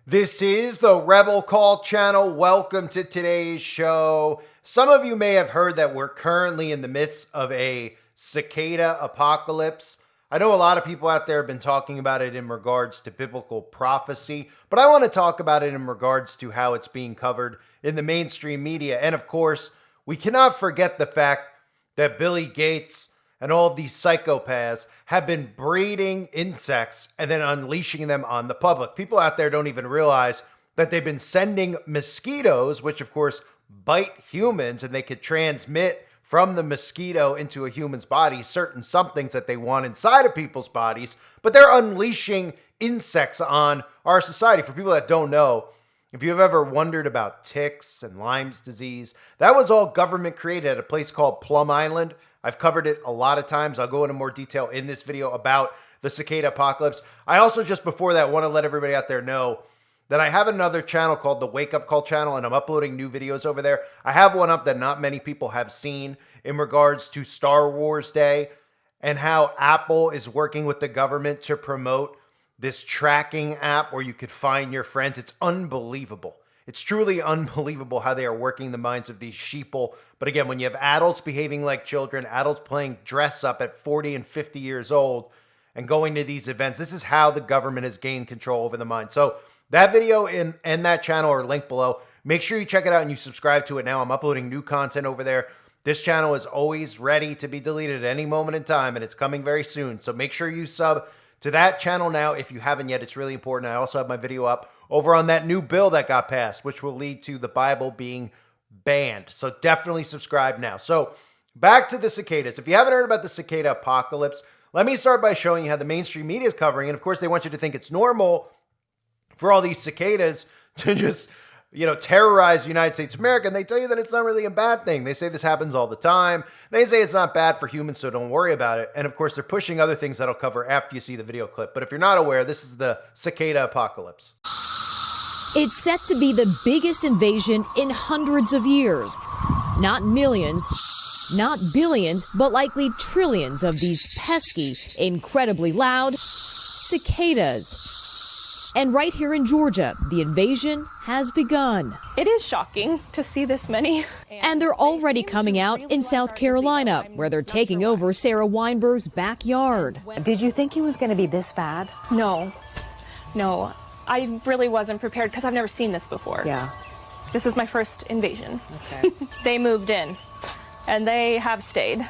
This is the Rebel Call channel. Welcome to today's show. Some of you may have heard that we're currently in the midst of a cicada apocalypse. I know a lot of people out there have been talking about it in regards to biblical prophecy, but I want to talk about it in regards to how it's being covered in the mainstream media. And of course, we cannot forget the fact that Billy Gates and all of these psychopaths have been breeding insects and then unleashing them on the public. People out there don't even realize that they've been sending mosquitoes, which of course bite humans, and they could transmit from the mosquito into a human's body certain somethings that they want inside of people's bodies, but they're unleashing insects on our society. For people that don't know, if you've ever wondered about ticks and Lyme's disease, that was all government created at a place called Plum Island. I've covered it a lot of times. I'll go into more detail in this video about the cicada apocalypse. I also, just before that, want to let everybody out there know that I have another channel called the Wake Up Call channel, and I'm uploading new videos over there. I have one up that not many people have seen in regards to Star Wars Day and how Apple is working with the government to promote this tracking app where you could find your friends. It's unbelievable. It's truly unbelievable how they are working the minds of these sheeple. But again, when you have adults behaving like children, adults playing dress up at 40 and 50 years old and going to these events, this is how the government has gained control over the mind. So that video and that channel are linked below. Make sure you check it out and you subscribe to it now. I'm uploading new content over there. This channel is always ready to be deleted at any moment in time, and it's coming very soon. So make sure you sub to that channel now if you haven't yet. It's really important. I also have my video up over on that new bill that got passed, which will lead to the Bible being banned. So definitely subscribe now. So back to the cicadas. If you haven't heard about the cicada apocalypse, let me start by showing you how the mainstream media is covering. And of course, they want you to think it's normal for all these cicadas to just, terrorize the United States of America. And they tell you that it's not really a bad thing. They say this happens all the time. They say it's not bad for humans, so don't worry about it. And of course, they're pushing other things that I'll cover after you see the video clip. But if you're not aware, this is the cicada apocalypse. It's set to be the biggest invasion in hundreds of years. Not millions, not billions, but likely trillions of these pesky, incredibly loud cicadas. And right here in Georgia, the invasion has begun. It is shocking to see this many. And they're already coming out in South Carolina, where they're taking over Sarah Weinberg's backyard. Did you think it was going to be this bad? No. I really wasn't prepared because I've never seen this before. Yeah. This is my first invasion. Okay. They moved in, and they have stayed.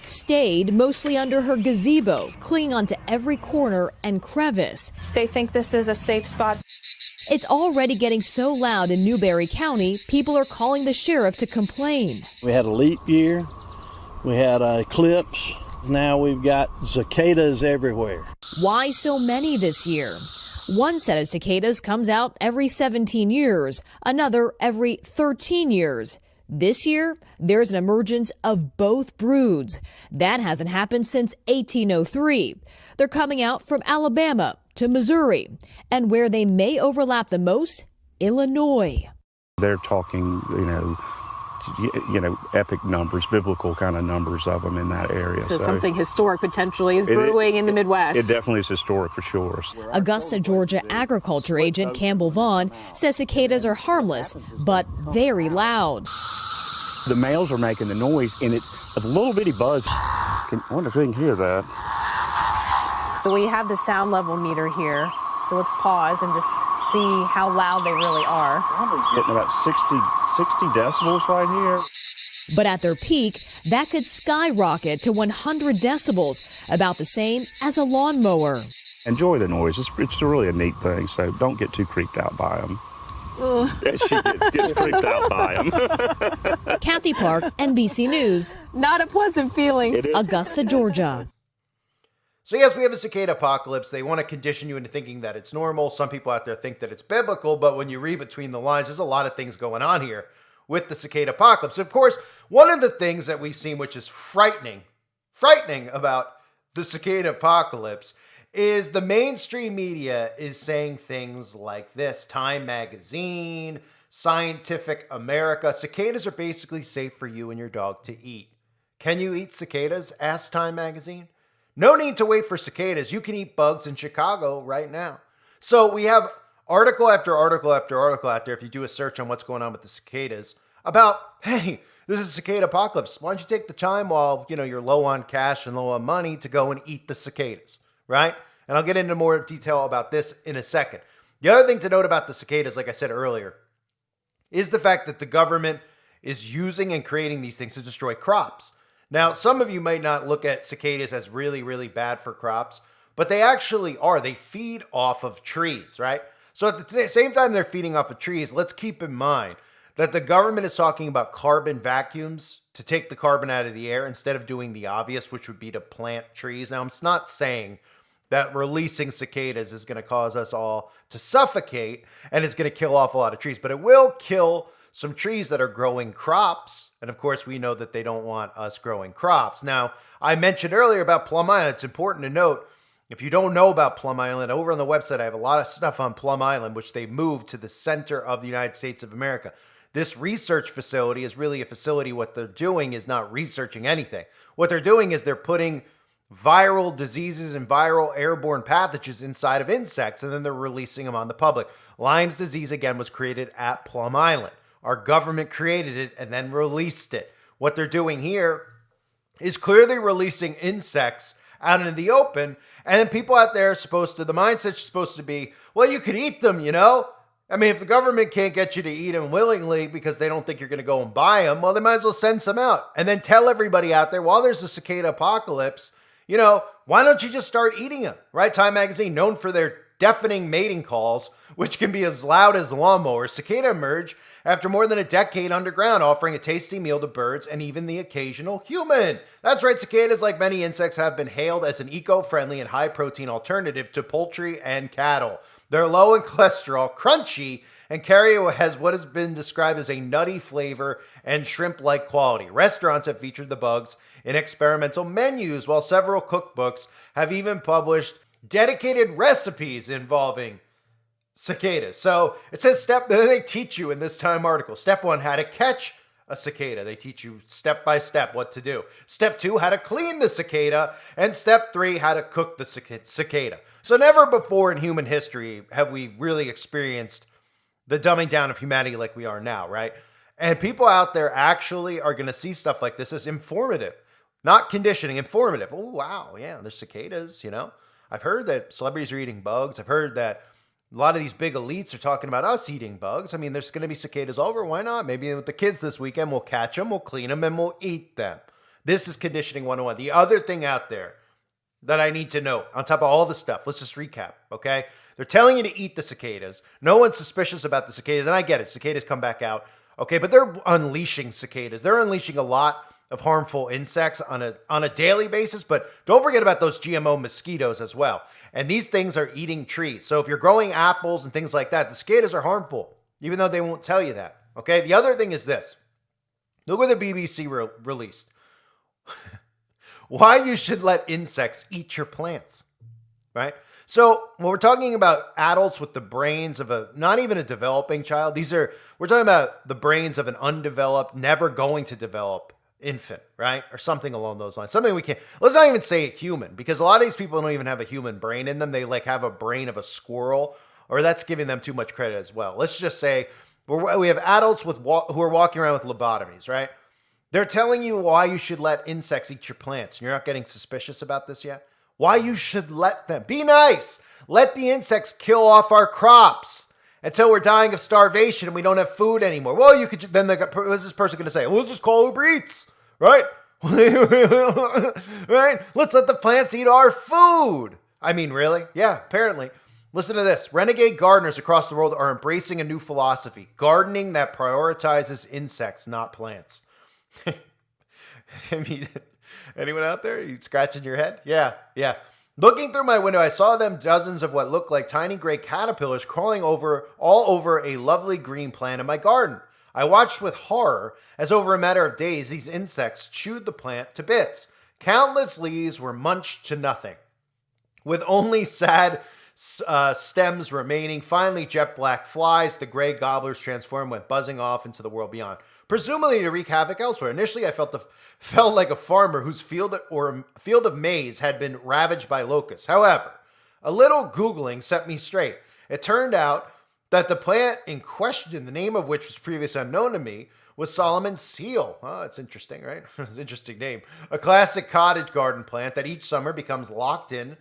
Stayed mostly under her gazebo, clinging onto every corner and crevice. They think this is a safe spot. It's already getting so loud in Newberry County, people are calling the sheriff to complain. We had a leap year, we had an eclipse, now we've got cicadas everywhere. Why so many this year? One set of cicadas comes out every 17 years, another every 13 years. This year, there's an emergence of both broods. That hasn't happened since 1803. They're coming out from Alabama to Missouri, and where they may overlap the most, Illinois. They're talking, epic numbers, biblical kind of numbers of them in that area. So something historic potentially is brewing in the Midwest. It definitely is historic for sure. Augusta, Georgia agriculture agent Campbell Vaughn says cicadas are harmless, but very loud. The males are making the noise, and it's a little bitty buzz. I wonder if we can hear that. So we have the sound level meter here. So let's pause and just see how loud they really are. Probably getting about 60 decibels right here. But at their peak, that could skyrocket to 100 decibels, about the same as a lawnmower. Enjoy the noise. It's really a neat thing, so don't get too creeped out by them. She gets creeped out by them. Kathy Park, NBC News. Not a pleasant feeling. Augusta, Georgia. So yes, we have a cicada apocalypse. They want to condition you into thinking that it's normal. Some people out there think that it's biblical, but when you read between the lines, there's a lot of things going on here with the cicada apocalypse. Of course, one of the things that we've seen, which is frightening about the cicada apocalypse, is the mainstream media is saying things like this. Time Magazine, Scientific America. Cicadas are basically safe for you and your dog to eat. Can you eat cicadas? Asked Time Magazine. No need to wait for cicadas. You can eat bugs in Chicago right now. So we have article after article after article out there, if you do a search on what's going on with the cicadas, about, hey, this is a cicada apocalypse. Why don't you take the time while, you're low on cash and low on money to go and eat the cicadas, right? And I'll get into more detail about this in a second. The other thing to note about the cicadas, like I said earlier, is the fact that the government is using and creating these things to destroy crops. Now, some of you might not look at cicadas as really, really bad for crops, but they actually are. They feed off of trees, right? So at the same time they're feeding off of trees, let's keep in mind that the government is talking about carbon vacuums to take the carbon out of the air instead of doing the obvious, which would be to plant trees. Now, I'm not saying that releasing cicadas is going to cause us all to suffocate and it's going to kill off a lot of trees, but it will kill some trees that are growing crops. And of course, we know that they don't want us growing crops. Now, I mentioned earlier about Plum Island. It's important to note, if you don't know about Plum Island, over on the website, I have a lot of stuff on Plum Island, which they moved to the center of the United States of America. This research facility is really a facility. What they're doing is not researching anything. What they're doing is they're putting viral diseases and viral airborne pathogens inside of insects, and then they're releasing them on the public. Lyme's disease, again, was created at Plum Island. Our government created it and then released it. What they're doing here is clearly releasing insects out into the open, and then people out there are supposed to, the mindset's supposed to be, well, you could eat them, I mean, if the government can't get you to eat them willingly because they don't think you're going to go and buy them, well, they might as well send some out. And then tell everybody out there, while there's a cicada apocalypse, why don't you just start eating them, right? Time magazine, known for their deafening mating calls, which can be as loud as lawnmowers. Cicada emerged after more than a decade underground, offering a tasty meal to birds and even the occasional human. That's right, cicadas, like many insects, have been hailed as an eco-friendly and high-protein alternative to poultry and cattle. They're low in cholesterol, crunchy, and carry has what has been described as a nutty flavor and shrimp-like quality. Restaurants have featured the bugs in experimental menus, while several cookbooks have even published dedicated recipes involving cicadas. So it says they teach you in this Time article. Step 1, how to catch a cicada. They teach you step by step what to do. Step 2, how to clean the cicada. And step 3, how to cook the cicada. So never before in human history have we really experienced the dumbing down of humanity like we are now, right? And people out there actually are going to see stuff like this as informative, not conditioning, informative. Oh, wow, yeah, there's cicadas, I've heard that celebrities are eating bugs. I've heard that a lot of these big elites are talking about us eating bugs. I mean, there's going to be cicadas over. Why not? Maybe with the kids this weekend, we'll catch them, we'll clean them, and we'll eat them. This is conditioning 101. The other thing out there that I need to know, on top of all the stuff, let's just recap, okay? They're telling you to eat the cicadas. No one's suspicious about the cicadas, and I get it. Cicadas come back out, okay? But they're unleashing cicadas. They're unleashing a lot of harmful insects on a daily basis, but don't forget about those GMO mosquitoes as well. And these things are eating trees. So if you're growing apples and things like that, the cicadas are harmful, even though they won't tell you that, okay? The other thing is this. Look what the BBC released. Why you should let insects eat your plants, right? So when we're talking about adults with the brains of not even a developing child, we're talking about the brains of an undeveloped, never going to develop infant, right? Or something along those lines. Something we can't, let's not even say human, because a lot of these people don't even have a human brain in them. They have a brain of a squirrel, or that's giving them too much credit as well. Let's just say we have adults who are walking around with lobotomies, right? They're telling you why you should let insects eat your plants. You're not getting suspicious about this yet? Why you should let them. Be nice. Let the insects kill off our crops until we're dying of starvation and we don't have food anymore. Well, you could, then what's this person going to say? We'll just call Uber Eats, right? Right? Let's let the plants eat our food. I mean, really? Yeah, apparently. Listen to this. Renegade gardeners across the world are embracing a new philosophy. Gardening that prioritizes insects, not plants. I mean, anyone out there? You scratching your head? Yeah. Looking through my window, I saw dozens of what looked like tiny gray caterpillars crawling all over a lovely green plant in my garden. I watched with horror as over a matter of days, these insects chewed the plant to bits. Countless leaves were munched to nothing, with only sad stems remaining. Finally, jet black flies, the gray gobblers transformed, went buzzing off into the world beyond, presumably to wreak havoc elsewhere. Initially, I felt like a farmer whose field of maize had been ravaged by locusts. However, a little Googling set me straight. It turned out that the plant in question, the name of which was previously unknown to me, was Solomon's seal. Oh, that's interesting, right? It's an interesting name. A classic cottage garden plant that each summer becomes locked in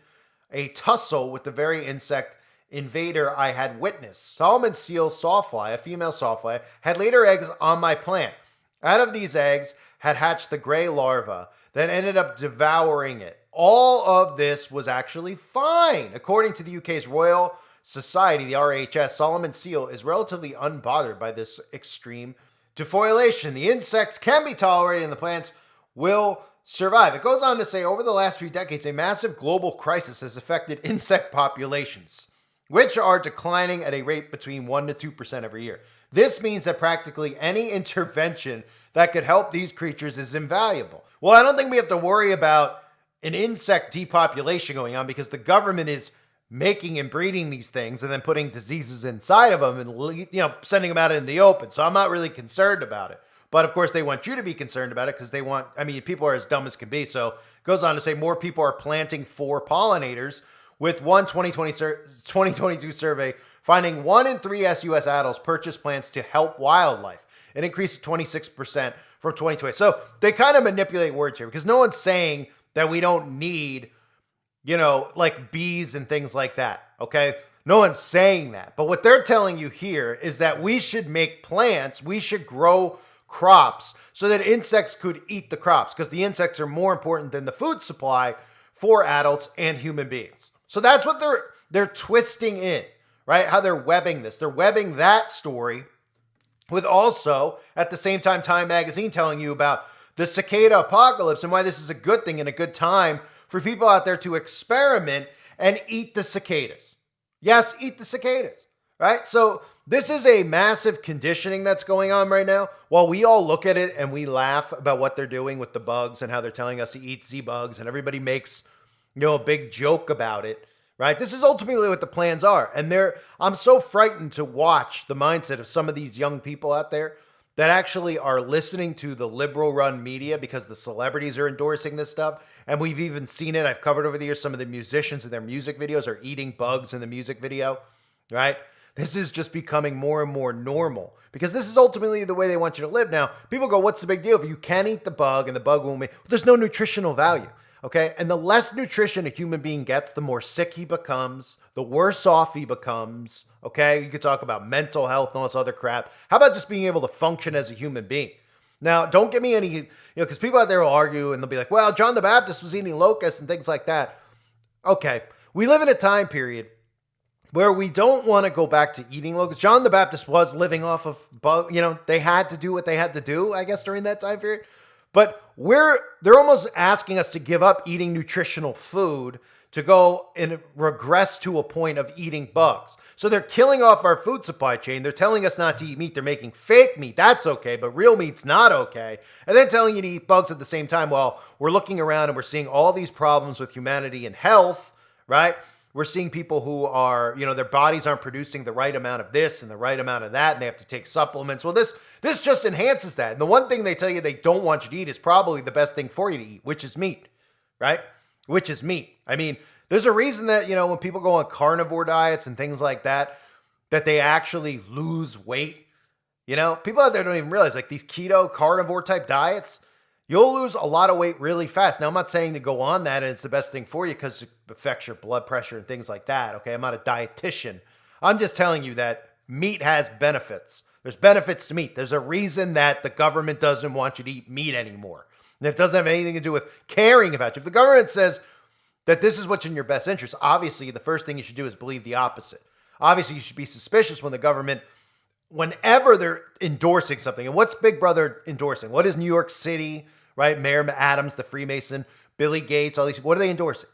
a tussle with the very insect invader I had witnessed. Solomon's seal sawfly, a female sawfly, had laid her eggs on my plant. Out of these eggs had hatched the gray larva that ended up devouring it. All of this was actually fine. According to the UK's Royal Society, the RHS, Solomon's seal is relatively unbothered by this extreme defoliation. The insects can be tolerated and the plants will survive. It goes on to say, over the last few decades, a massive global crisis has affected insect populations, which are declining at a rate between 1% to 2% every year. This means that practically any intervention that could help these creatures is invaluable. Well, I don't think we have to worry about an insect depopulation going on because the government is making and breeding these things and then putting diseases inside of them and sending them out in the open. So I'm not really concerned about it. But of course, they want you to be concerned about it because people are as dumb as can be. So it goes on to say more people are planting for pollinators, with one 2022 survey finding 1 in 3 US adults purchase plants to help wildlife, an increase of 26% from 2020. So they kind of manipulate words here because no one's saying that we don't need, like bees and things like that, okay? No one's saying that. But what they're telling you here is that we should make plants, we should grow crops so that insects could eat the crops because the insects are more important than the food supply for adults and human beings. So that's what they're twisting in, right? How they're webbing this. They're webbing that story with also, at the same time, Time Magazine telling you about the cicada apocalypse and why this is a good thing and a good time for people out there to experiment and eat the cicadas. Yes, eat the cicadas, right? So this is a massive conditioning that's going on right now. While we all look at it and we laugh about what they're doing with the bugs and how they're telling us to eat Z-bugs and everybody makes, a big joke about it, right? This is ultimately what the plans are. And I'm so frightened to watch the mindset of some of these young people out there that actually are listening to the liberal-run media because the celebrities are endorsing this stuff. And we've even seen it. I've covered over the years, some of the musicians in their music videos are eating bugs in the music video, right? This is just becoming more and more normal because this is ultimately the way they want you to live. Now, people go, what's the big deal? If you can eat the bug and the bug won't there's no nutritional value, okay? And the less nutrition a human being gets, the more sick he becomes, the worse off he becomes, okay? You could talk about mental health and all this other crap. How about just being able to function as a human being? Now, don't give me any, because people out there will argue and they'll be like, well, John the Baptist was eating locusts and things like that. Okay, we live in a time period where we don't want to go back to eating locusts. John the Baptist was living off of bug, they had to do what they had to do, I guess, during that time period. But they're almost asking us to give up eating nutritional food to go and regress to a point of eating bugs. So they're killing off our food supply chain. They're telling us not to eat meat. They're making fake meat. That's okay, but real meat's not okay. And then telling you to eat bugs at the same time while we're looking around and we're seeing all these problems with humanity and health, right? We're seeing people who are, their bodies aren't producing the right amount of this and the right amount of that, and they have to take supplements. Well, this just enhances that. And the one thing they tell you they don't want you to eat is probably the best thing for you to eat, which is meat, right? Which is meat. I mean, there's a reason that, when people go on carnivore diets and things like that they actually lose weight. People out there don't even realize, like these keto carnivore type diets, you'll lose a lot of weight really fast. Now, I'm not saying to go on that and it's the best thing for you because it affects your blood pressure and things like that. Okay, I'm not a dietitian. I'm just telling you that meat has benefits. There's benefits to meat. There's a reason that the government doesn't want you to eat meat anymore. And it doesn't have anything to do with caring about you. If the government says that this is what's in your best interest, obviously the first thing you should do is believe the opposite. Obviously, you should be suspicious when the government, whenever they're endorsing something. And what's Big Brother endorsing? What is New York City, right? Mayor Adams, the Freemason, Billy Gates, all these people, what are they endorsing?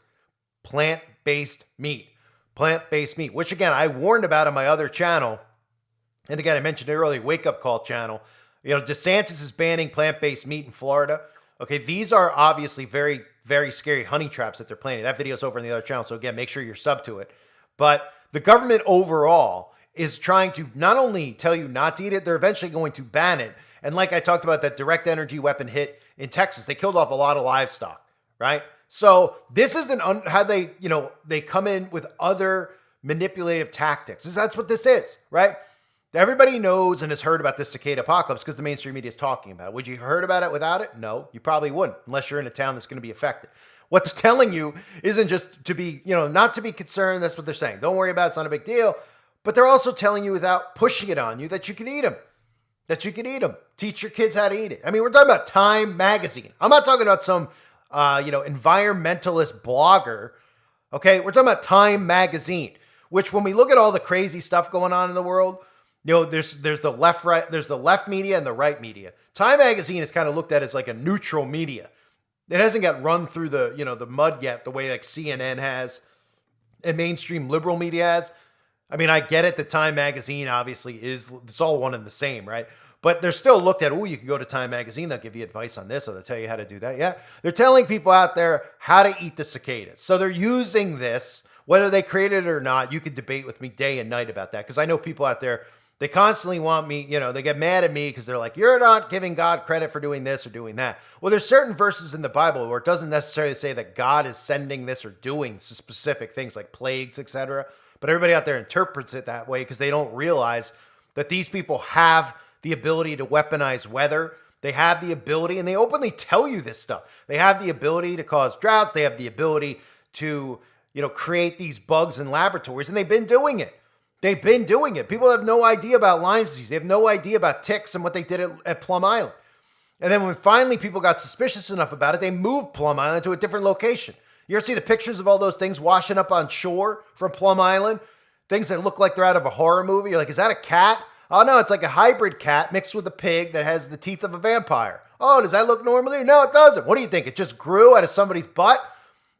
Plant-based meat. Plant-based meat, which again, I warned about on my other channel. And again, I mentioned it earlier, Wake Up Call channel. DeSantis is banning plant-based meat in Florida. Okay, these are obviously very, very scary honey traps that they're planting. That video's over on the other channel. So again, make sure you're sub to it. But the government overall is trying to not only tell you not to eat it, they're eventually going to ban it. And like I talked about, that direct energy weapon hit in Texas, they killed off a lot of livestock, right? So this isn't how they come in with other manipulative tactics. That's what this is, right? Everybody knows and has heard about this cicada apocalypse because the mainstream media is talking about it. Would you have heard about it without it? No, you probably wouldn't, unless you're in a town that's going to be affected. What they're telling you isn't just to be, not to be concerned. That's what they're saying. Don't worry about it. It's not a big deal. But they're also telling you without pushing it on you that you can eat them. Teach your kids how to eat it. I mean, we're talking about Time Magazine. I'm not talking about some, environmentalist blogger. Okay, we're talking about Time Magazine, which when we look at all the crazy stuff going on in the world, there's the left media and the right media. Time Magazine is kind of looked at as like a neutral media. It hasn't got run through the mud yet, the way like CNN has and mainstream liberal media has. I mean, I get it. The Time Magazine obviously it's all one and the same, right? But they're still looked at, you can go to Time Magazine. They'll give you advice on this or they'll tell you how to do that. Yeah. They're telling people out there how to eat the cicadas. So they're using this, whether they created it or not. You could debate with me day and night about that because I know people out there, they constantly want me, they get mad at me because they're like, you're not giving God credit for doing this or doing that. Well, there's certain verses in the Bible where it doesn't necessarily say that God is sending this or doing specific things like plagues, etc. But everybody out there interprets it that way because they don't realize that these people have the ability to weaponize weather. They have the ability, and they openly tell you this stuff. They have the ability to cause droughts. They have the ability to, create these bugs in laboratories, and they've been doing it. People have no idea about Lyme disease. They have no idea about ticks and what they did at Plum Island. And then when finally people got suspicious enough about it, they moved Plum Island to a different location. You ever see the pictures of all those things washing up on shore from Plum Island? Things that look like they're out of a horror movie. You're like, is that a cat? Oh, no, it's like a hybrid cat mixed with a pig that has the teeth of a vampire. Oh, does that look normal? No, it doesn't. What do you think? It just grew out of somebody's butt?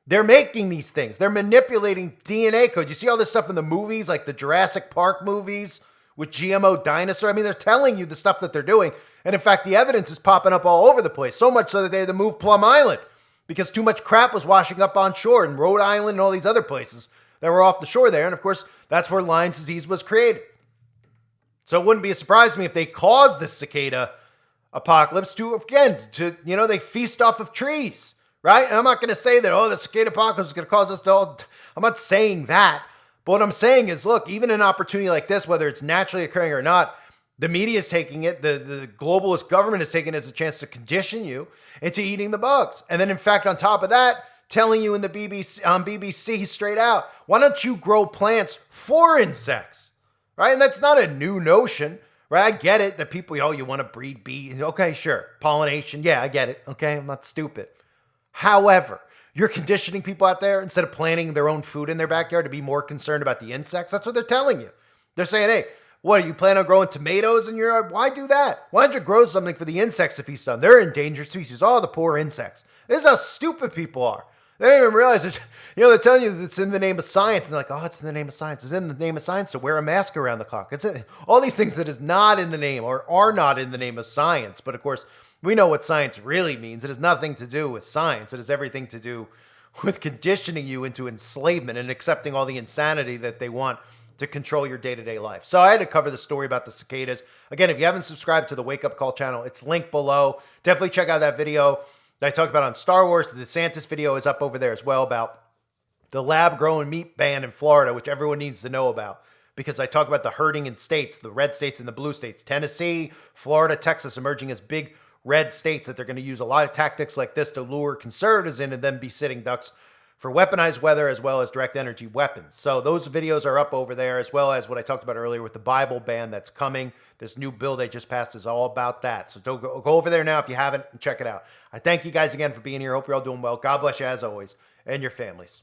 They're making these things. They're manipulating DNA code. You see all this stuff in the movies, like the Jurassic Park movies with GMO dinosaur. I mean, they're telling you the stuff that they're doing. And in fact, the evidence is popping up all over the place. So much so that they had to move Plum Island because too much crap was washing up on shore in Rhode Island and all these other places that were off the shore there. And of course, that's where Lyme disease was created. So it wouldn't be a surprise to me if they caused this cicada apocalypse they feast off of trees. Right? And I'm not going to say that, the cicada apocalypse is going to cause us to all... I'm not saying that. But what I'm saying is, look, even an opportunity like this, whether it's naturally occurring or not, the media is taking it, the globalist government is taking it as a chance to condition you into eating the bugs. And then, in fact, on top of that, telling you in the BBC straight out, why don't you grow plants for insects? Right? And that's not a new notion. Right? I get it that people, you want to breed bees. Okay, sure. Pollination. Yeah, I get it. Okay, I'm not stupid. However, you're conditioning people out there instead of planting their own food in their backyard to be more concerned about the insects. That's what they're telling you. They're saying, hey, what, are you planning on growing tomatoes in your yard? Why do that? Why don't you grow something for the insects to feast on? They're endangered species. Oh, the poor insects. This is how stupid people are. They don't even realize it. They're telling you that it's in the name of science. And they're like, it's in the name of science. It's in the name of science to wear a mask around the clock. All these things that is not in the name or are not in the name of science. But of course, we know what science really means. It has nothing to do with science. It has everything to do with conditioning you into enslavement and accepting all the insanity that they want to control your day-to-day life. So I had to cover the story about the cicadas. Again, if you haven't subscribed to the Wake Up Call channel, it's linked below. Definitely check out that video that I talked about on Star Wars. The DeSantis video is up over there as well about the lab-grown meat ban in Florida, which everyone needs to know about. Because I talk about the herding in states, the red states and the blue states. Tennessee, Florida, Texas emerging as big red states that they're going to use a lot of tactics like this to lure conservatives in and then be sitting ducks for weaponized weather as well as direct energy weapons. So those videos are up over there, as well as what I talked about earlier with the Bible ban that's coming. This new bill they just passed is all about that. So don't go over there now if you haven't and check it out. I thank you guys again for being here. Hope you're all doing well. God bless you as always and your families.